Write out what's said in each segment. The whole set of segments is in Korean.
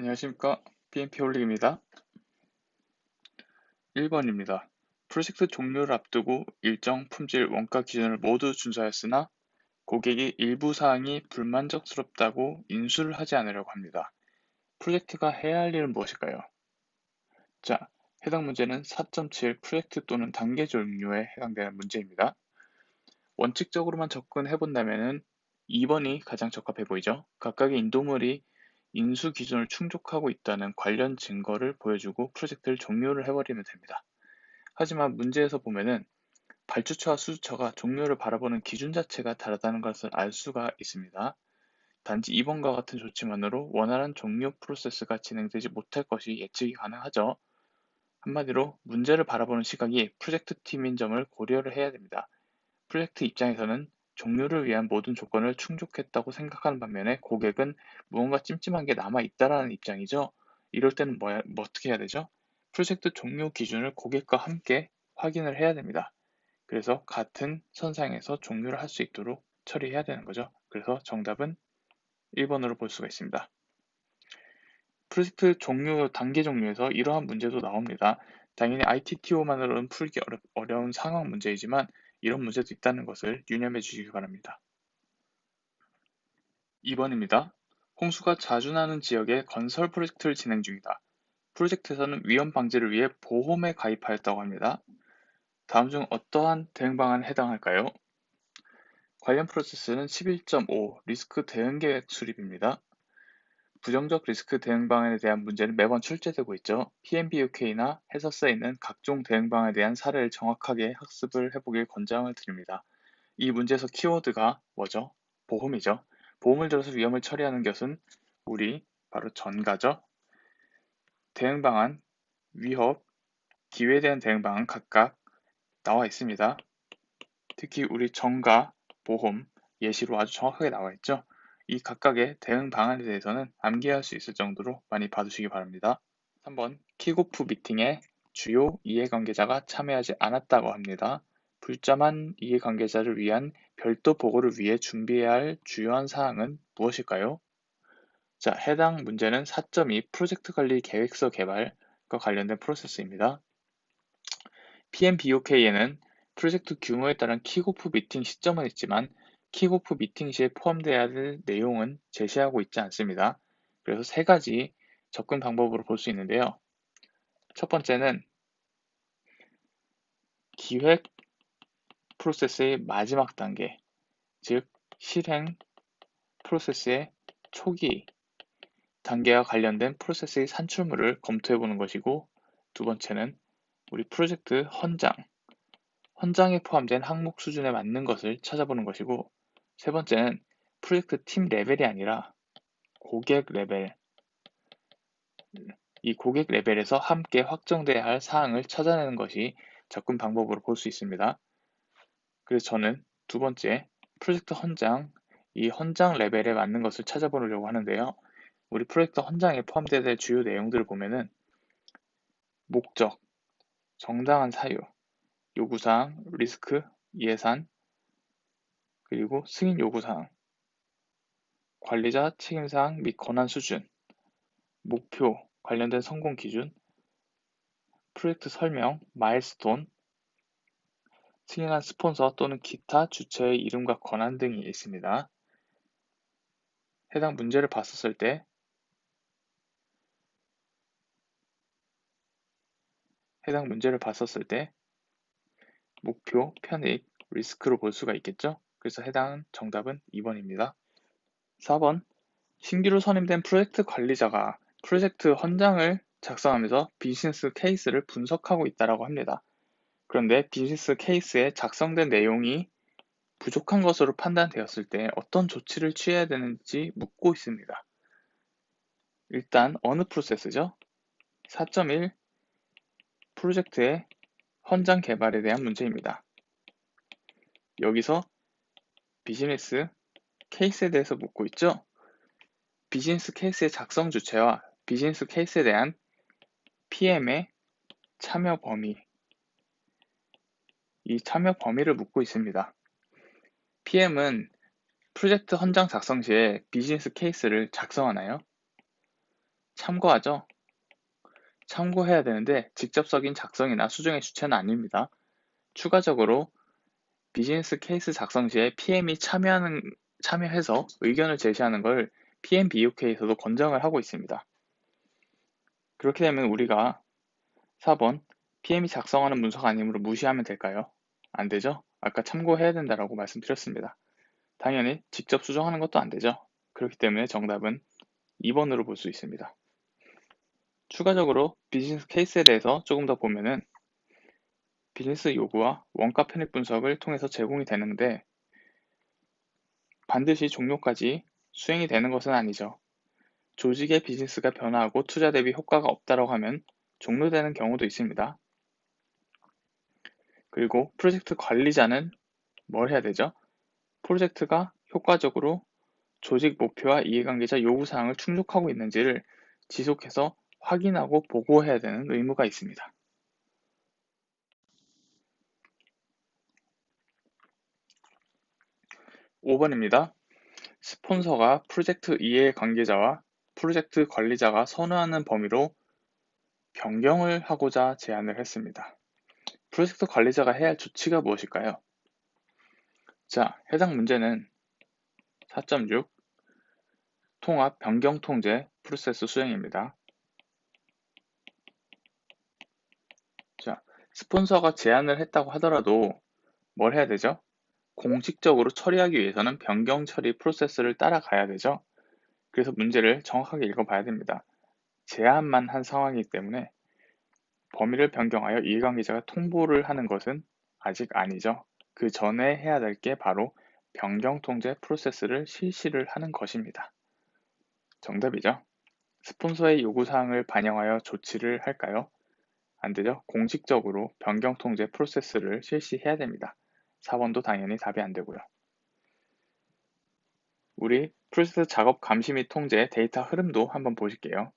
안녕하십니까. PMP 홀릭입니다. 1번입니다. 프로젝트 종료를 앞두고 일정 품질 원가 기준을 모두 준수하였으나 고객이 일부 사항이 불만족스럽다고 인수를 하지 않으려고 합니다. 프로젝트가 해야 할 일은 무엇일까요? 자, 해당 문제는 4.7 프로젝트 또는 단계 종료에 해당되는 문제입니다. 원칙적으로만 접근해 본다면 2번이 가장 적합해 보이죠. 각각의 인도물이 인수 기준을 충족하고 있다는 관련 증거를 보여주고 프로젝트를 종료를 해버리면 됩니다. 하지만 문제에서 보면은 발주처와 수주처가 종료를 바라보는 기준 자체가 다르다는 것을 알 수가 있습니다. 단지 2번과 같은 조치만으로 원활한 종료 프로세스가 진행되지 못할 것이 예측이 가능하죠. 한마디로 문제를 바라보는 시각이 프로젝트 팀인 점을 고려를 해야 됩니다. 프로젝트 입장에서는 종료를 위한 모든 조건을 충족했다고 생각하는 반면에 고객은 무언가 찜찜한 게 남아있다라는 입장이죠. 이럴 때는 어떻게 해야 되죠? 프로젝트 종료 기준을 고객과 함께 확인을 해야 됩니다. 그래서 같은 선상에서 종료를 할 수 있도록 처리해야 되는 거죠. 그래서 정답은 1번으로 볼 수가 있습니다. 프로젝트 종료, 단계 종료에서 이러한 문제도 나옵니다. 당연히 ITTO만으로는 풀기 어려운 상황 문제이지만 이런 문제도 있다는 것을 유념해 주시기 바랍니다. 2번입니다. 홍수가 자주 나는 지역에 건설 프로젝트를 진행 중이다. 프로젝트에서는 위험 방지를 위해 보험에 가입하였다고 합니다. 다음 중 어떠한 대응 방안에 해당할까요? 관련 프로세스는 11.5 리스크 대응 계획 수립입니다. 부정적 리스크 대응 방안에 대한 문제는 매번 출제되고 있죠. PMBOK나 해설서에 있는 각종 대응 방안에 대한 사례를 정확하게 학습을 해보길 권장을 드립니다. 이 문제에서 키워드가 뭐죠? 보험이죠. 보험을 들어서 위험을 처리하는 것은 우리 바로 전가죠. 대응 방안, 위협, 기회에 대한 대응 방안 각각 나와 있습니다. 특히 우리 정가, 보험, 예시로 아주 정확하게 나와 있죠. 이 각각의 대응 방안에 대해서는 암기할 수 있을 정도로 많이 봐두시기 바랍니다. 3번 킥오프 미팅에 주요 이해관계자가 참여하지 않았다고 합니다. 불참한 이해관계자를 위한 별도 보고를 위해 준비해야 할 주요한 사항은 무엇일까요? 자, 해당 문제는 4.2 프로젝트 관리 계획서 개발과 관련된 프로세스입니다. PMBOK에는 프로젝트 규모에 따른 킥오프 미팅 시점은 있지만 킥오프 미팅 시에 포함되어야 할 내용은 제시하고 있지 않습니다. 그래서 세 가지 접근 방법으로 볼 수 있는데요. 첫 번째는 기획 프로세스의 마지막 단계, 즉 실행 프로세스의 초기 단계와 관련된 프로세스의 산출물을 검토해 보는 것이고, 두 번째는 우리 프로젝트 헌장에 포함된 항목 수준에 맞는 것을 찾아보는 것이고, 세 번째는 프로젝트 팀 레벨이 아니라 고객 레벨, 이 고객 레벨에서 함께 확정돼야 할 사항을 찾아내는 것이 접근 방법으로 볼 수 있습니다. 그래서 저는 두 번째 프로젝트 헌장, 이 헌장 레벨에 맞는 것을 찾아보려고 하는데요. 우리 프로젝트 헌장에 포함되어야 될 주요 내용들을 보면은 목적, 정당한 사유, 요구사항, 리스크, 예산, 그리고 승인 요구사항, 관리자 책임사항 및 권한 수준, 목표, 관련된 성공 기준, 프로젝트 설명, 마일스톤, 승인한 스폰서 또는 기타 주체의 이름과 권한 등이 있습니다. 해당 문제를 봤었을 때 목표, 편익, 리스크로 볼 수가 있겠죠? 그래서 해당 정답은 2번입니다. 4번 신규로 선임된 프로젝트 관리자가 프로젝트 헌장을 작성하면서 비즈니스 케이스를 분석하고 있다고 합니다. 그런데 비즈니스 케이스에 작성된 내용이 부족한 것으로 판단되었을 때 어떤 조치를 취해야 되는지 묻고 있습니다. 일단 어느 프로세스죠? 4.1 프로젝트의 헌장 개발에 대한 문제입니다. 여기서 비즈니스 케이스에 대해서 묻고 있죠? 비즈니스 케이스의 작성 주체와 비즈니스 케이스에 대한 PM의 참여 범위, 이 참여 범위를 묻고 있습니다. PM은 프로젝트 헌장 작성 시에 비즈니스 케이스를 작성하나요? 참고하죠? 참고해야 되는데 직접적인 작성이나 수정의 주체는 아닙니다. 추가적으로 비즈니스 케이스 작성 시에 PM이 참여해서 의견을 제시하는 걸 PMBUK에서도 권장을 하고 있습니다. 그렇게 되면 우리가 4번 PM이 작성하는 문서가 아니므로 무시하면 될까요? 안 되죠? 아까 참고해야 된다라고 말씀드렸습니다. 당연히 직접 수정하는 것도 안 되죠. 그렇기 때문에 정답은 2번으로 볼 수 있습니다. 추가적으로 비즈니스 케이스에 대해서 조금 더 보면은 비즈니스 요구와 원가 편입 분석을 통해서 제공이 되는데 반드시 종료까지 수행이 되는 것은 아니죠. 조직의 비즈니스가 변화하고 투자 대비 효과가 없다고 하면 종료되는 경우도 있습니다. 그리고 프로젝트 관리자는 뭘 해야 되죠? 프로젝트가 효과적으로 조직 목표와 이해관계자 요구사항을 충족하고 있는지를 지속해서 확인하고 보고해야 되는 의무가 있습니다. 5번입니다. 스폰서가 프로젝트 이해관계자와 프로젝트 관리자가 선호하는 범위로 변경을 하고자 제안을 했습니다. 프로젝트 관리자가 해야 할 조치가 무엇일까요? 자, 해당 문제는 4.6 통합 변경 통제 프로세스 수행입니다. 자, 스폰서가 제안을 했다고 하더라도 뭘 해야 되죠? 공식적으로 처리하기 위해서는 변경 처리 프로세스를 따라가야 되죠. 그래서 문제를 정확하게 읽어봐야 됩니다. 제안만 한 상황이기 때문에 범위를 변경하여 이해관계자가 통보를 하는 것은 아직 아니죠. 그 전에 해야 될 게 바로 변경 통제 프로세스를 실시를 하는 것입니다. 정답이죠. 스폰서의 요구사항을 반영하여 조치를 할까요? 안 되죠. 공식적으로 변경 통제 프로세스를 실시해야 됩니다. 4번도 당연히 답이 안 되고요. 우리 프로세스 작업 감시 및 통제 데이터 흐름도 한번 보실게요.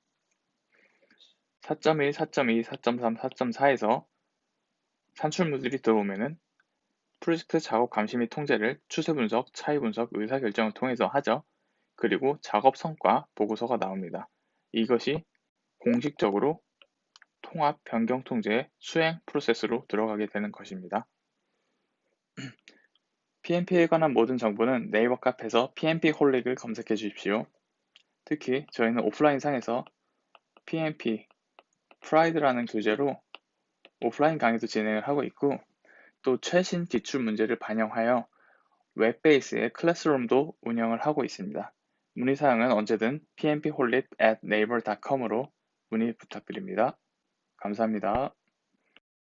4.1, 4.2, 4.3, 4.4에서 산출물들이 들어오면은 프로젝트 작업 감시 및 통제를 추세 분석, 차이 분석, 의사결정을 통해서 하죠. 그리고 작업 성과 보고서가 나옵니다. 이것이 공식적으로 통합 변경 통제 수행 프로세스로 들어가게 되는 것입니다. PMP에 관한 모든 정보는 네이버 카페에서 PMP 홀릭을 검색해 주십시오. 특히 저희는 오프라인 상에서 PMP 프라이드라는 교재로 오프라인 강의도 진행을 하고 있고 또 최신 기출 문제를 반영하여 웹베이스의 클래스룸도 운영을 하고 있습니다. 문의사항은 언제든 pmp홀릭@naver.com으로 문의 부탁드립니다. 감사합니다.